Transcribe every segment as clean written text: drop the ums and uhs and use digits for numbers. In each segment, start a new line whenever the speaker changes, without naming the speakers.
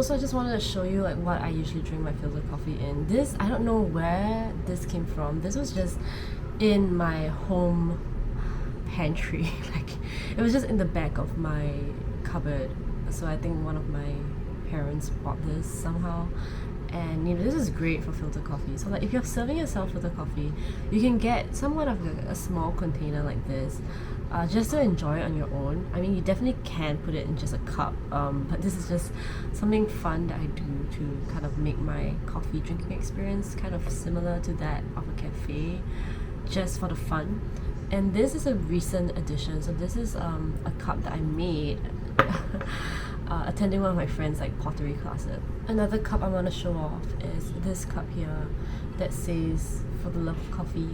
also just wanted to show you like what I usually drink my filter coffee in. This, I don't know where this came from. This was just in my home pantry. Like, it was just in the back of my cupboard. So I think one of my parents bought this somehow. And you know, this is great for filter coffee. So like, if you're serving yourself filter coffee, you can get somewhat of a small container like this, just to enjoy it on your own. I mean, you definitely can put it in just a cup, but this is just something fun that I do to kind of make my coffee drinking experience kind of similar to that of a cafe, just for the fun. And this is a recent addition. So this is a cup that I made attending one of my friends' like pottery classes. Another cup I want to show off is this cup here that says "For the Love of Coffee."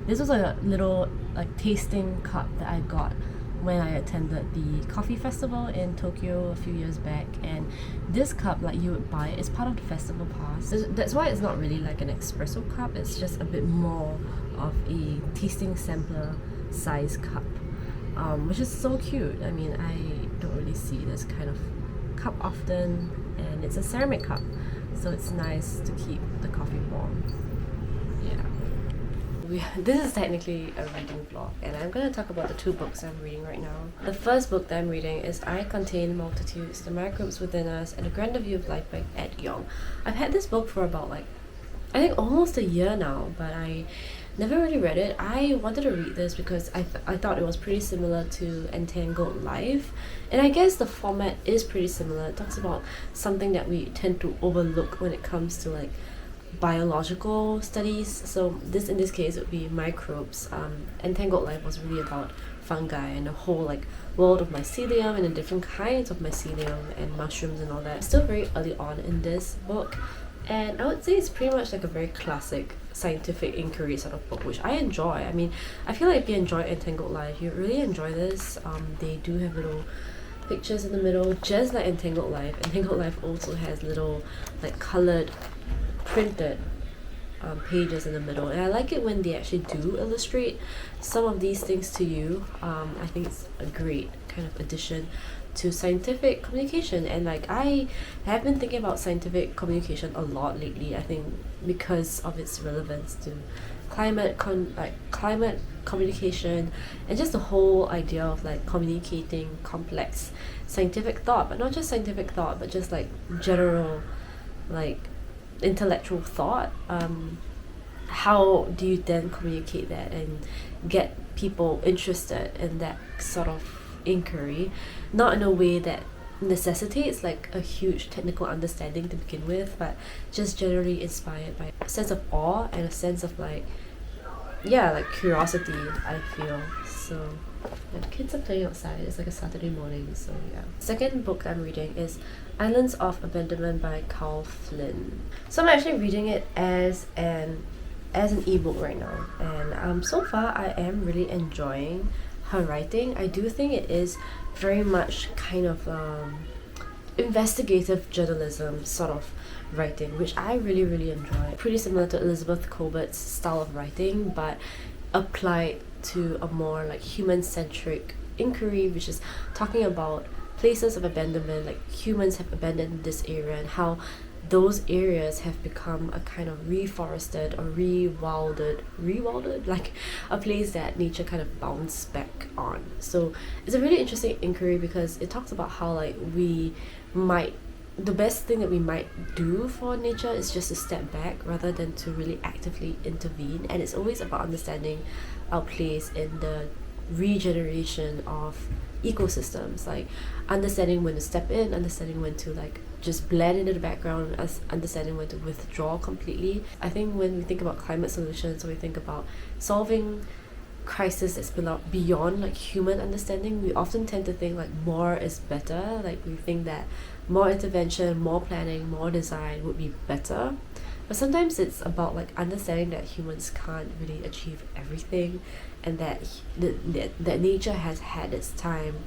This was a little like tasting cup that I got when I attended the coffee festival in Tokyo a few years back, and this cup, like, you would buy it, it's part of the festival pass. That's why it's not really like an espresso cup, it's just a bit more of a tasting sampler size cup, which is so cute. I mean, I don't really see this kind of cup often, and it's a ceramic cup, so it's nice to keep the coffee warm. This is technically a reading vlog, and I'm going to talk about the two books I'm reading right now. The first book that I'm reading is I Contain Multitudes, The Microbes Within Us, and A Grander View of Life by Yong. I've had this book for about like, I think almost a year now, but I never really read it. I wanted to read this because I thought it was pretty similar to Entangled Life, and I guess the format is pretty similar. It talks about something that we tend to overlook when it comes to like biological studies. So this, in this case, would be microbes. Entangled Life was really about fungi and the whole like world of mycelium and the different kinds of mycelium and mushrooms and all that. Still very early on in this book, and I would say it's pretty much like a very classic scientific inquiry sort of book, which I enjoy. I mean, I feel like if you enjoy Entangled Life, you really enjoy this. They do have little pictures in the middle, just like Entangled Life. Entangled Life also has little like colored printed pages in the middle, and I like it when they actually do illustrate some of these things to you. I think it's a great kind of addition to scientific communication, and like I have been thinking about scientific communication a lot lately. I think because of its relevance to climate communication, and just the whole idea of like communicating complex scientific thought, but not just scientific thought, but just like general like intellectual thought. How do you then communicate that and get people interested in that sort of inquiry, not in a way that necessitates like a huge technical understanding to begin with, but just generally inspired by a sense of awe and a sense of like, yeah, like curiosity, I feel. So yeah, the kids are playing outside. It's like a Saturday morning, so yeah. Second book I'm reading is Islands of Abandonment by Cal Flynn. So I'm actually reading it as an ebook right now, and so far I am really enjoying her writing. I do think it is very much kind of investigative journalism sort of writing, which I really enjoy. Pretty similar to Elizabeth Colbert's style of writing, but applied to a more like human-centric inquiry, which is talking about places of abandonment, like humans have abandoned this area and how those areas have become a kind of reforested or rewilded, like a place that nature kind of bounced back on. So it's a really interesting inquiry because it talks about how like the best thing that we might do for nature is just to step back rather than to really actively intervene, and it's always about understanding our place in the regeneration of ecosystems, like understanding when to step in, understanding when to like just blend into the background, understanding when to withdraw completely. I think when we think about climate solutions, or we think about solving crisis that's beyond like human understanding, we often tend to think like more is better. Like we think that more intervention, more planning, more design would be better. But sometimes it's about like understanding that humans can't really achieve everything, and that that nature has had its time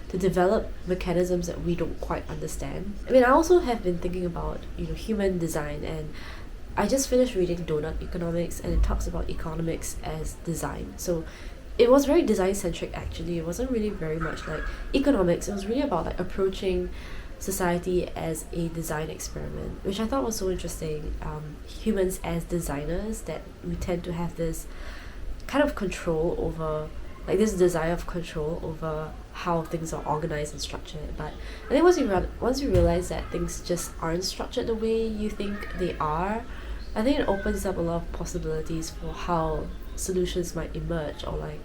to develop mechanisms that we don't quite understand. I mean, I also have been thinking about, you know, human design, and I just finished reading Donut Economics, and it talks about economics as design. So it was very design centric actually. It wasn't really very much like economics. It was really about like approaching society as a design experiment, which I thought was so interesting. Humans as designers, that we tend to have this kind of control over, like this desire of control over how things are organized and structured. But I think once you realize that things just aren't structured the way you think they are, I think it opens up a lot of possibilities for how solutions might emerge, or like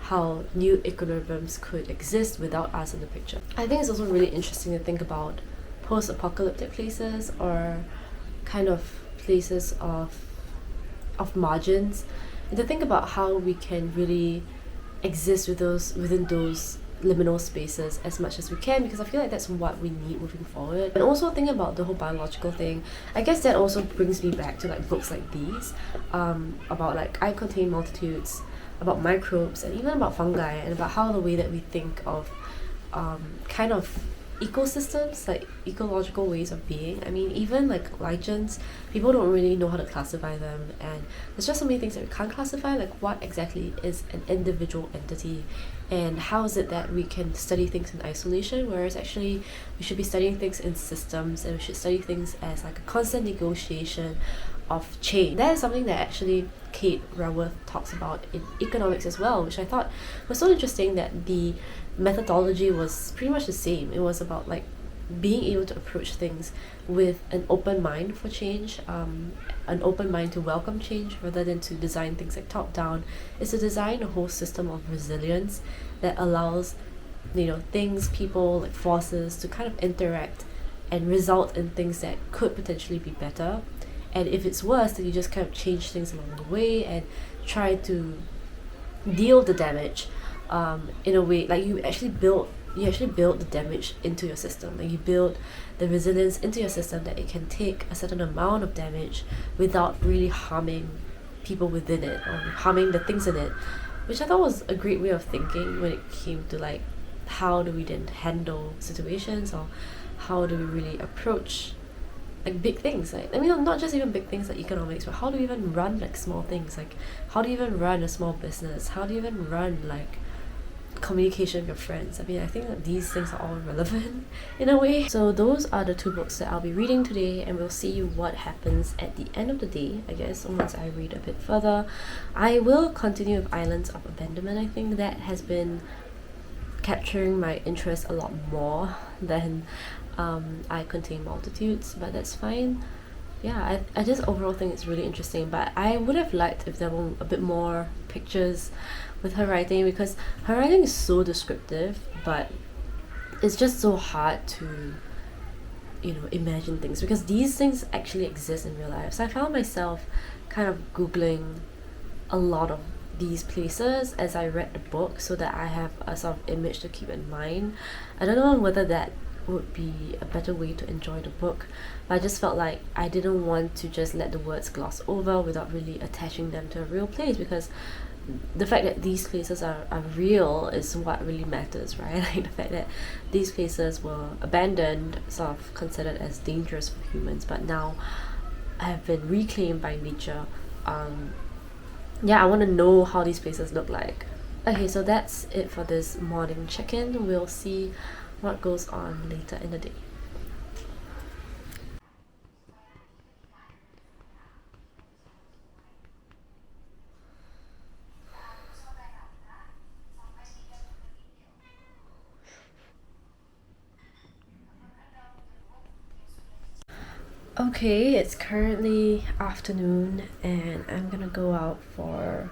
how new equilibriums could exist without us in the picture. I think it's also really interesting to think about post-apocalyptic places, or kind of places of margins, and to think about how we can really exist within those liminal spaces as much as we can, because I feel like that's what we need moving forward. And also thinking about the whole biological thing, I guess that also brings me back to like books like these, about like I Contain Multitudes, about microbes, and even about fungi, and about how the way that we think of kind of ecosystems, like ecological ways of being. I mean, even like lichens, people don't really know how to classify them, and there's just so many things that we can't classify, like what exactly is an individual entity, and how is it that we can study things in isolation, whereas actually we should be studying things in systems, and we should study things as like a constant negotiation of change. That is something that actually Kate Raworth talks about in economics as well, which I thought was so interesting, that the methodology was pretty much the same. It was about like being able to approach things with an open mind for change, an open mind to welcome change, rather than to design things like top down. It's to design a whole system of resilience that allows, you know, things, people, like forces to kind of interact and result in things that could potentially be better. And if it's worse, then you just kind of change things along the way and try to deal with the damage in a way, like you actually build the damage into your system. Like you build the resilience into your system, that it can take a certain amount of damage without really harming people within it, or harming the things in it, which I thought was a great way of thinking when it came to like how do we then handle situations, or how do we really approach like big things. Like, I mean, not just even big things like economics, but how do you even run like small things? Like, how do you even run a small business? How do you even run like communication with your friends? I mean, I think that these things are all relevant in a way. So those are the two books that I'll be reading today, and we'll see what happens at the end of the day, I guess, once I read a bit further. I will continue with Islands of Abandonment. I think that has been capturing my interest a lot more than I Contain Multitudes, but that's fine. Yeah, I just overall think it's really interesting, but I would have liked if there were a bit more pictures with her writing, because her writing is so descriptive, but it's just so hard to, you know, imagine things, because these things actually exist in real life. So I found myself kind of Googling a lot of these places as I read the book, so that I have a sort of image to keep in mind. I don't know whether that would be a better way to enjoy the book, but I just felt like I didn't want to just let the words gloss over without really attaching them to a real place, because the fact that these places are real is what really matters, right? Like the fact that these places were abandoned, sort of considered as dangerous for humans, but now have been reclaimed by nature. Yeah, I want to know how these places look like. Okay, so that's it for this morning check-in. We'll see what goes on later in the day. Okay, it's currently afternoon, and I'm gonna go out for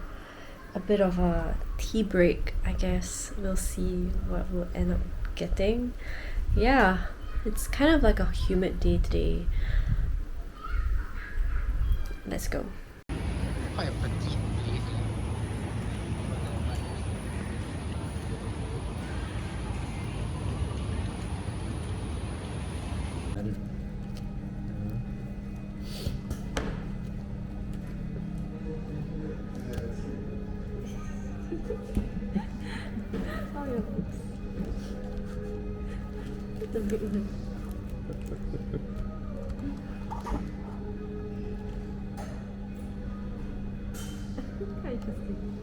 a bit of a tea break, I guess. We'll see what we'll end up getting. Yeah, it's kind of like a humid day today. Let's go.
Quite a petite place.
The big one. Quite interesting.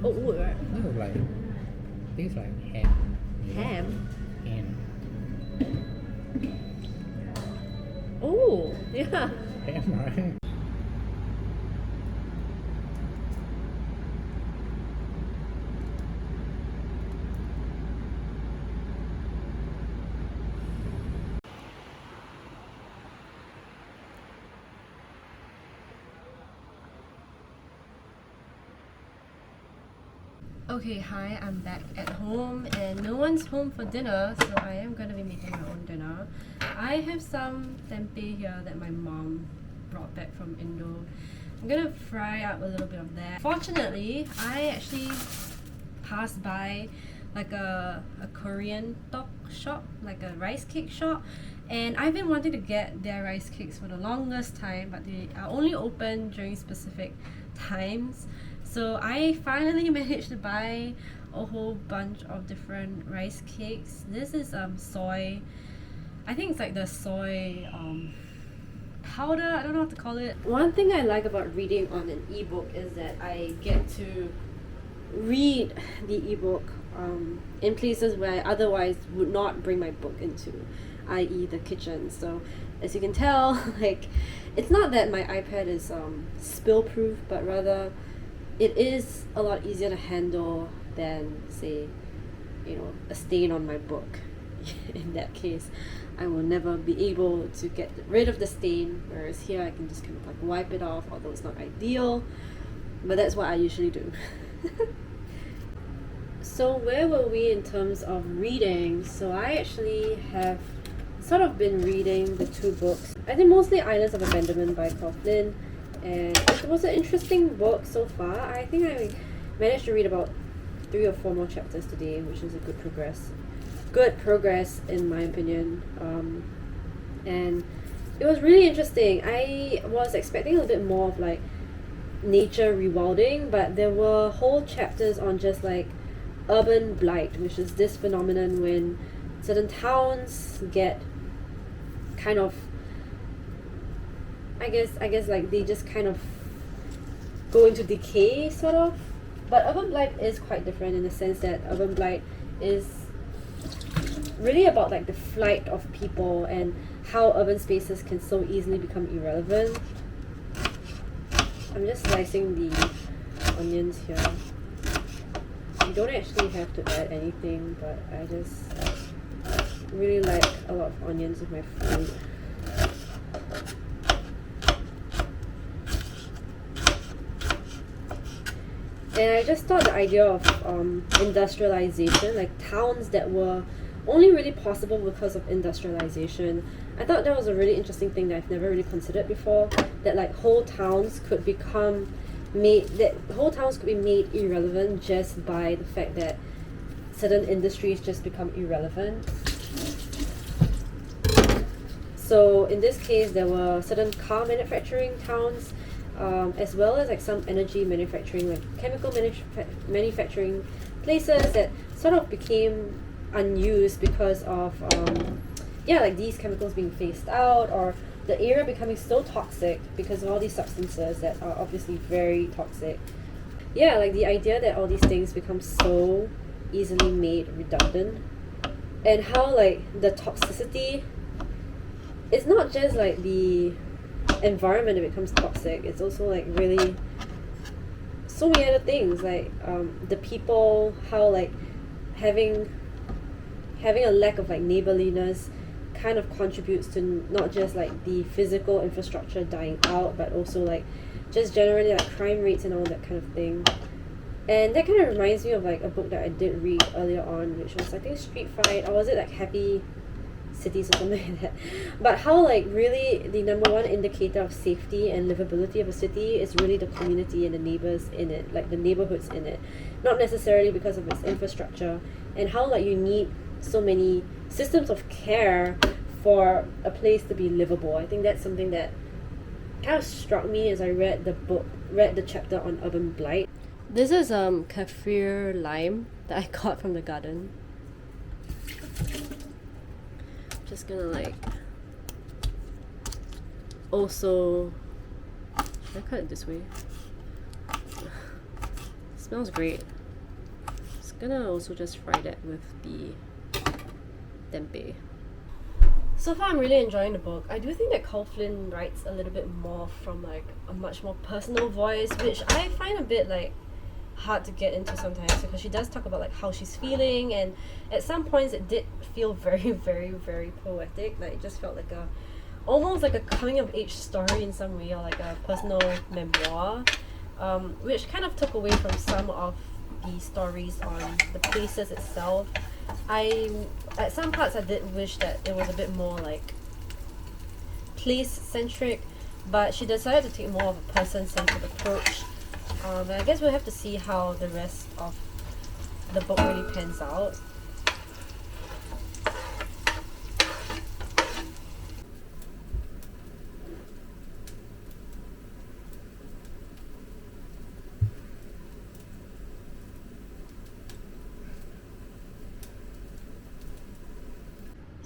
Oh, wood, right?
No, like things like ham. you know?
Ham?
Ham.
Oh, yeah.
Ham, right?
Okay, hi, I'm back at home and no one's home for dinner, so I am gonna be making my own dinner. I have some tempeh here that my mom brought back from Indo. I'm gonna fry up a little bit of that. Fortunately, I actually passed by like a Korean tok shop, like a rice cake shop, and I've been wanting to get their rice cakes for the longest time, but they are only open during specific times. So I finally managed to buy a whole bunch of different rice cakes. This is soy, I think it's like the soy powder, I don't know what to call it. One thing I like about reading on an ebook is that I get to read the ebook in places where I otherwise would not bring my book into, i.e. the kitchen. So as you can tell, like, it's not that my iPad is spill proof, but rather it is a lot easier to handle than, say, you know, a stain on my book. In that case, I will never be able to get rid of the stain, whereas here I can just kind of like wipe it off, although it's not ideal, but that's what I usually do. So where were we in terms of reading? So I actually have sort of been reading the two books. I think mostly Islands of Abandonment by Cal Flynn, and it was an interesting book so far. I think I managed to read about 3 or 4 more chapters today, which is a good progress. Good progress in my opinion. And it was really interesting. I was expecting a little bit more of like nature rewilding, but there were whole chapters on just like urban blight, which is this phenomenon when certain towns get kind of, I guess like they just kind of go into decay sort of. But urban blight is quite different in the sense that urban blight is really about like the flight of people and how urban spaces can so easily become irrelevant. I'm just slicing the onions here. You don't actually have to add anything, but I just really like a lot of onions with my food. And I just thought the idea of industrialization, like towns that were only really possible because of industrialization, I thought that was a really interesting thing that I've never really considered before, that like whole towns could be made irrelevant just by the fact that certain industries just become irrelevant. So in this case, there were certain car manufacturing towns, as well as like some energy manufacturing, like chemical manufacturing places that sort of became unused because of like these chemicals being phased out, or the area becoming so toxic because of all these substances that are obviously very toxic. Yeah, like the idea that all these things become so easily made redundant, and how like the toxicity, it's not just like the environment that becomes toxic, it's also like really so many other things, like the people, how like having a lack of like neighborliness kind of contributes to not just like the physical infrastructure dying out, but also like just generally like crime rates and all that kind of thing. And that kind of reminds me of like a book that I did read earlier on, which was I think Street Fight, or was it like Happy Cities or something like that. But how like really the number one indicator of safety and livability of a city is really the community and the neighbors in it, like the neighborhoods in it, not necessarily because of its infrastructure, and how like you need so many systems of care for a place to be livable. I think that's something that kind of struck me as I read the chapter on urban blight. This is kaffir lime that I got from the garden. Just gonna like also, should I cut it this way? Smells great. gonna also just fry that with the tempeh. So far I'm really enjoying the book. I do think that Cal Flynn writes a little bit more from like a much more personal voice, which I find a bit like hard to get into sometimes, because she does talk about like how she's feeling, and at some points it did feel very, very, very poetic. Like it just felt like a almost like a coming of age story in some way, or like a personal memoir, which kind of took away from some of the stories on the places itself. At some parts I did wish that it was a bit more like place centric, but she decided to take more of a person centered approach. And I guess we'll have to see how the rest of the book really pans out.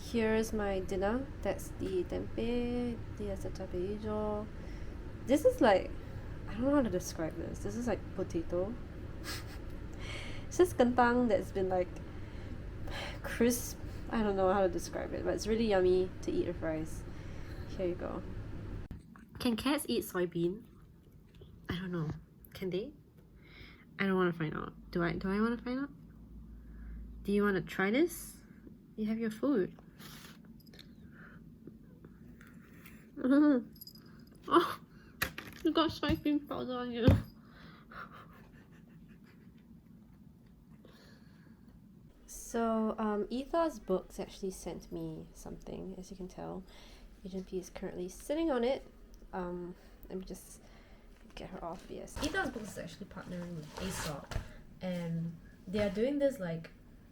Here's my dinner. That's the tempeh, the acetabejo. This is like, I don't know how to describe this. This is like potato. It's just kentang that's been like crisp. I don't know how to describe it, but it's really yummy to eat with rice. Here you go. Can cats eat soybean? I don't know. Can they? I don't want to find out. Do I want to find out? Do you want to try this? You have your food. Oh, you got soybean powder on you. So, Ethos Books actually sent me something, as you can tell. Agent P is currently sitting on it. Let me just get her off. Yes, Ethos Books is actually partnering with Aesop, and they are doing this like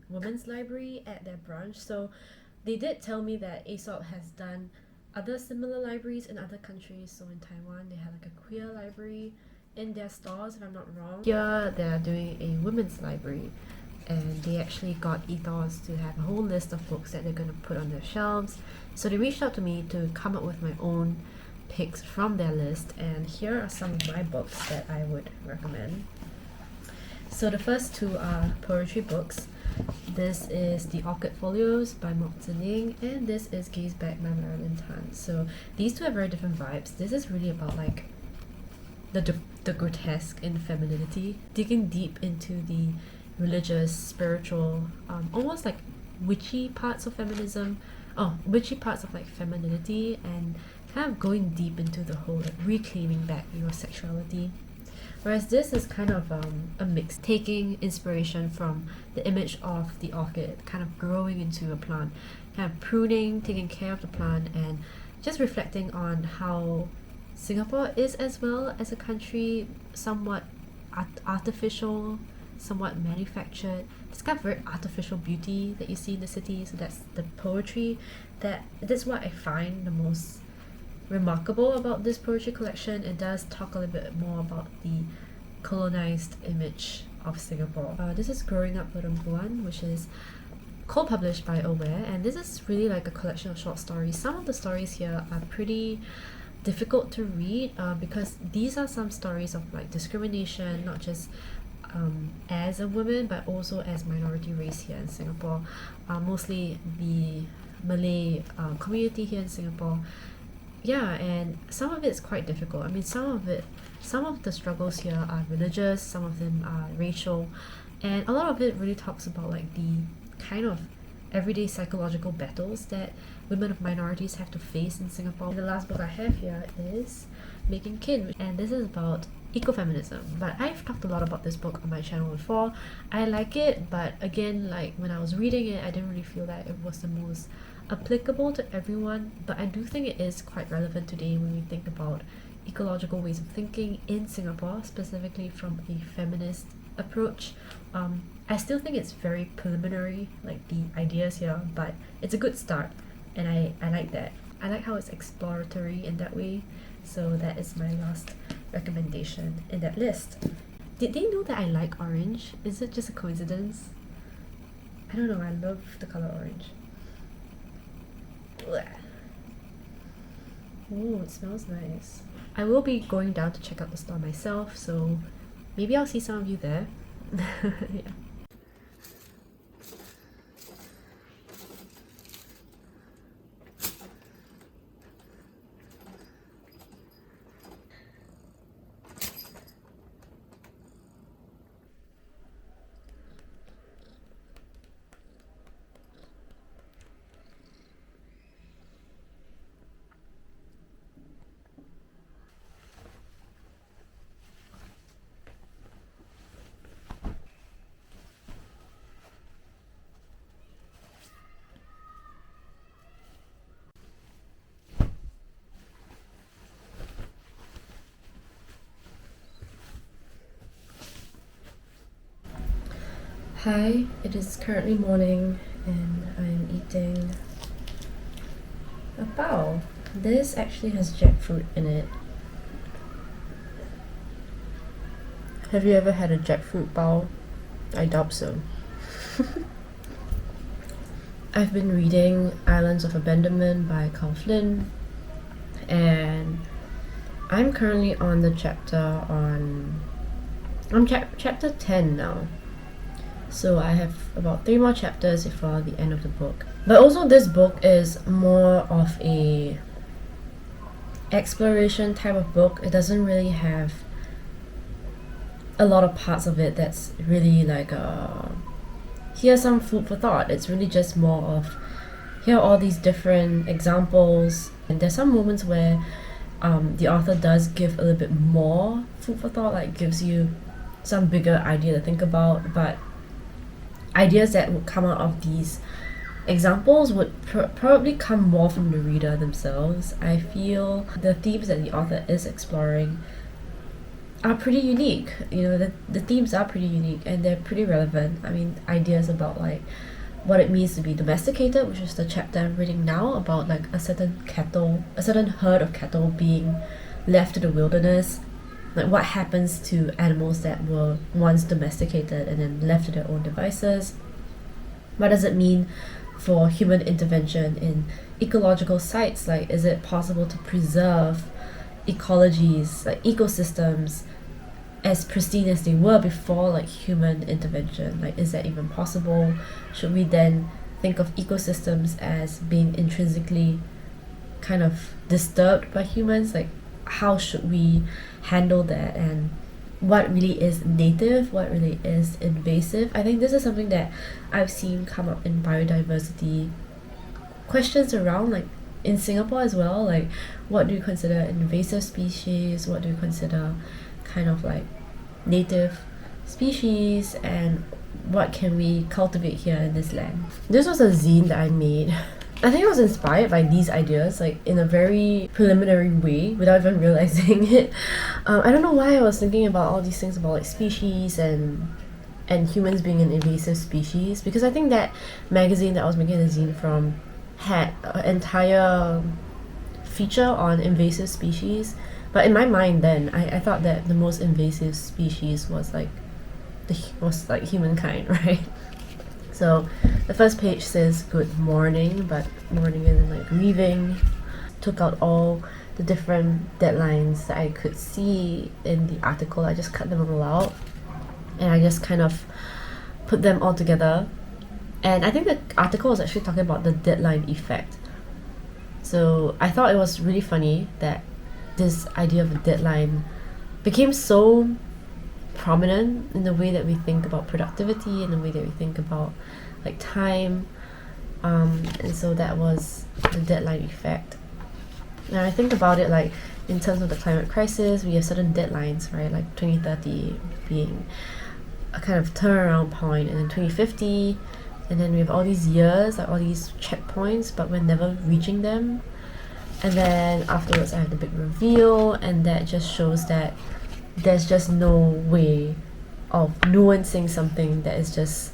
women's library at their branch. So they did tell me that Aesop has done other similar libraries in other countries. So in Taiwan they have like a queer library in their stores, if I'm not wrong. Here they're doing a women's library, and they actually got Ethos to have a whole list of books that they're going to put on their shelves. So they reached out to me to come up with my own picks from their list, and here are some of my books that I would recommend. So the first two are poetry books. This is The Orchid Folios by Mok Zining, and this is Gaze Back by Marilyn Tan. So these two have very different vibes. This is really about like the grotesque in femininity, digging deep into the religious, spiritual, almost like witchy parts of feminism, witchy parts of like femininity, and kind of going deep into the whole like reclaiming back your sexuality. Whereas this is kind of a mix, taking inspiration from the image of the orchid, kind of growing into a plant, kind of pruning, taking care of the plant, and just reflecting on how Singapore is, as well as a country, somewhat artificial, somewhat manufactured. It's got very artificial beauty that you see in the city. So that's the poetry. That's what I find the most remarkable about this poetry collection. It does talk a little bit more about the colonized image of Singapore. This is Growing Up Perempuan, which is co-published by Aware, and this is really like a collection of short stories. Some of the stories here are pretty difficult to read because these are some stories of like discrimination, not just as a woman but also as minority race here in Singapore, mostly the Malay community here in Singapore. Yeah, and some of it's quite difficult. I mean, some of the struggles here are religious, some of them are racial, and a lot of it really talks about like the kind of everyday psychological battles that women of minorities have to face in Singapore. And the last book I have here is Making Kin, and this is about ecofeminism. But I've talked a lot about this book on my channel before. I like it, but again, like when I was reading it, I didn't really feel that it was the most applicable to everyone, but I do think it is quite relevant today when we think about ecological ways of thinking in Singapore, specifically from a feminist approach. I still think it's very preliminary, like the ideas here, but it's a good start, and I like that. I like how it's exploratory in that way, so that is my last recommendation in that list. Did they know that I like orange? Is it just a coincidence? I don't know, I love the color orange. Oh, it smells nice. I will be going down to check out the store myself, so maybe I'll see some of you there. Yeah. Hi, it is currently morning and I am eating a bao. This actually has jackfruit in it. Have you ever had a jackfruit bao? I doubt so. I've been reading Islands of Abandonment by Cal Flynn, and I'm currently on the chapter chapter 10 now. So I have about 3 more chapters before the end of the book. But also this book is more of a exploration type of book. It doesn't really have a lot of parts of it that's really like here's some food for thought. It's really just more of here are all these different examples, and there's some moments where the author does give a little bit more food for thought, like gives you some bigger idea to think about, but ideas that would come out of these examples would probably come more from the reader themselves. I feel the themes that the author is exploring are pretty unique. You know, the themes are pretty unique and they're pretty relevant. I mean, ideas about like what it means to be domesticated, which is the chapter I'm reading now, about like a certain herd of cattle being left to the wilderness. Like what happens to animals that were once domesticated and then left to their own devices? What does it mean for human intervention in ecological sites? Like, is it possible to preserve ecologies, like ecosystems, as pristine as they were before like human intervention? Like, is that even possible? Should we then think of ecosystems as being intrinsically kind of disturbed by humans? Like, how should we handle that, and what really is native, what really is invasive? I think this is something that I've seen come up in biodiversity questions around, like in Singapore as well. Like, what do you consider invasive species, what do you consider kind of like native species, and what can we cultivate here in this land? This was a zine that I made. I think it was inspired by these ideas, like in a very preliminary way, without even realizing it. I don't know why I was thinking about all these things about like species and humans being an invasive species, because I think that magazine that I was making a zine from had an entire feature on invasive species. But in my mind then, I thought that the most invasive species was like humankind, right? So the first page says good morning, but morning isn't like grieving. Took out all the different deadlines that I could see in the article. I just cut them all out and I just kind of put them all together. And I think the article was actually talking about the deadline effect. So I thought it was really funny that this idea of a deadline became so prominent in the way that we think about productivity and the way that we think about like time, and so that was the deadline effect. And I think about it like in terms of the climate crisis, we have certain deadlines, right? Like 2030 being a kind of turnaround point, and then 2050, and then we have all these years, like all these checkpoints, but we're never reaching them. And then afterwards I have the big reveal, and that just shows that there's just no way of nuancing something that is just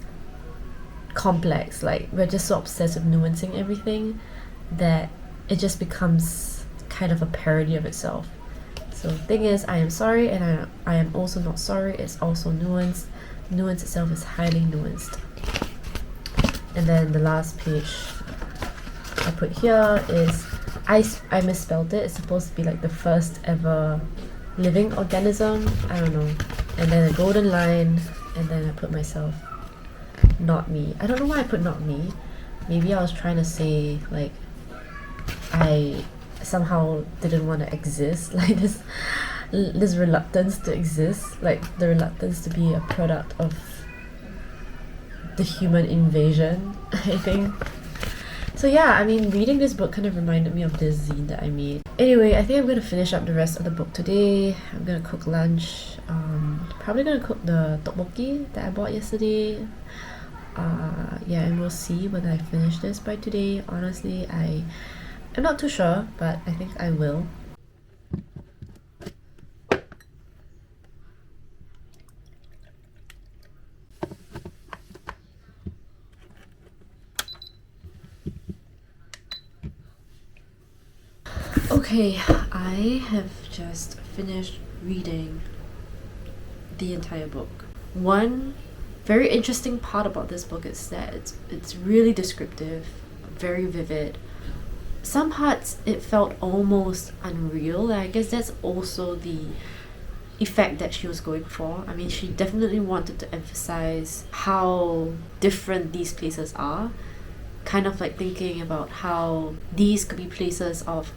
complex. Like, we're just so obsessed with nuancing everything that it just becomes kind of a parody of itself. So the thing is, I am sorry, and I am also not sorry. It's also nuanced. Nuance itself is highly nuanced. And then the last page I put here is I misspelled it. It's supposed to be like the first ever living organism, I don't know. And then a golden line, and then I put myself, not me. I don't know why I put not me. Maybe I was trying to say like I somehow didn't want to exist, like this reluctance to exist, like the reluctance to be a product of the human invasion, I think. So yeah, I mean, reading this book kind of reminded me of this zine that I made. Anyway, I think I'm going to finish up the rest of the book today. I'm going to cook lunch. Probably going to cook the tteokbokki that I bought yesterday. Yeah, and we'll see whether I finish this by today. Honestly, I'm not too sure, but I think I will. Okay, I have just finished reading the entire book. One very interesting part about this book is that it's really descriptive, very vivid. Some parts it felt almost unreal, and I guess that's also the effect that she was going for. I mean, she definitely wanted to emphasize how different these places are, kind of like thinking about how these could be places of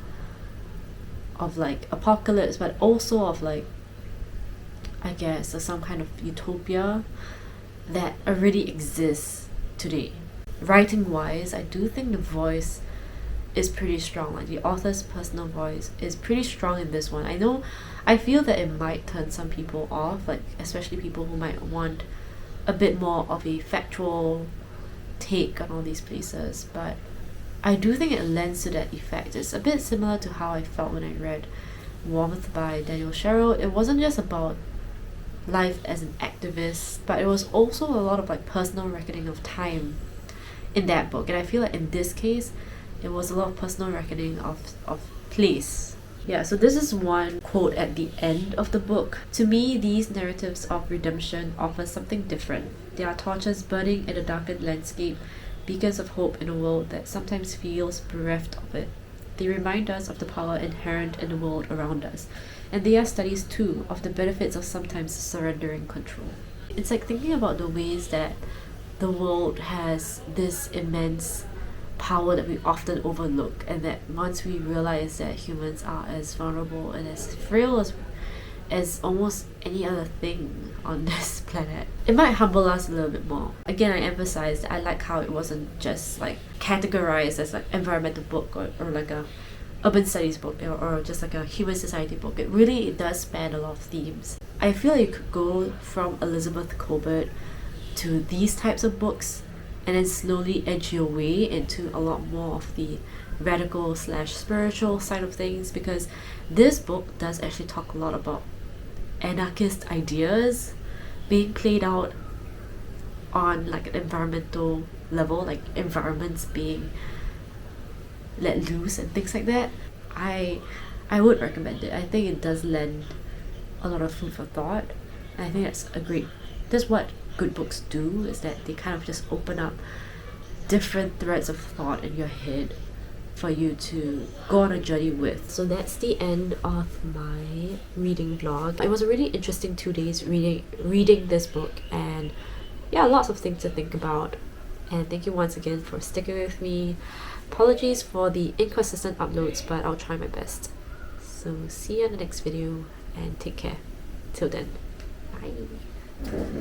like apocalypse, but also of like, I guess, some kind of utopia that already exists today. Writing wise, I do think the voice is pretty strong. Like the author's personal voice is pretty strong in this one. I feel that it might turn some people off, like especially people who might want a bit more of a factual take on all these places, but I do think it lends to that effect. It's a bit similar to how I felt when I read Warmth by Daniel Sherrill. It wasn't just about life as an activist, but it was also a lot of like personal reckoning of time in that book. And I feel like in this case, it was a lot of personal reckoning of place. Yeah, so this is one quote at the end of the book. To me, these narratives of redemption offer something different. They are torches burning in a darkened landscape, beacons of hope in a world that sometimes feels bereft of it. They remind us of the power inherent in the world around us, and they are studies too of the benefits of sometimes surrendering control. It's like thinking about the ways that the world has this immense power that we often overlook, and that once we realize that humans are as vulnerable and as frail as almost any other thing on this planet, it might humble us a little bit more. Again, I emphasize that I like how it wasn't just like categorized as like environmental book or like a urban studies book or just like a human society book. It does span a lot of themes. I feel like you could go from Elizabeth Colbert to these types of books and then slowly edge your way into a lot more of the radical / spiritual side of things, because this book does actually talk a lot about anarchist ideas being played out on like an environmental level, like environments being let loose and things like that. I would recommend it. I think it does lend a lot of food for thought. I think that's what good books do, is that they kind of just open up different threads of thought in your head for you to go on a journey with. So that's the end of my reading vlog. It was a really interesting 2 days reading this book, and yeah, lots of things to think about. And thank you once again for sticking with me. Apologies for the inconsistent uploads, but I'll try my best. So see you in the next video, and take care. Till then, bye.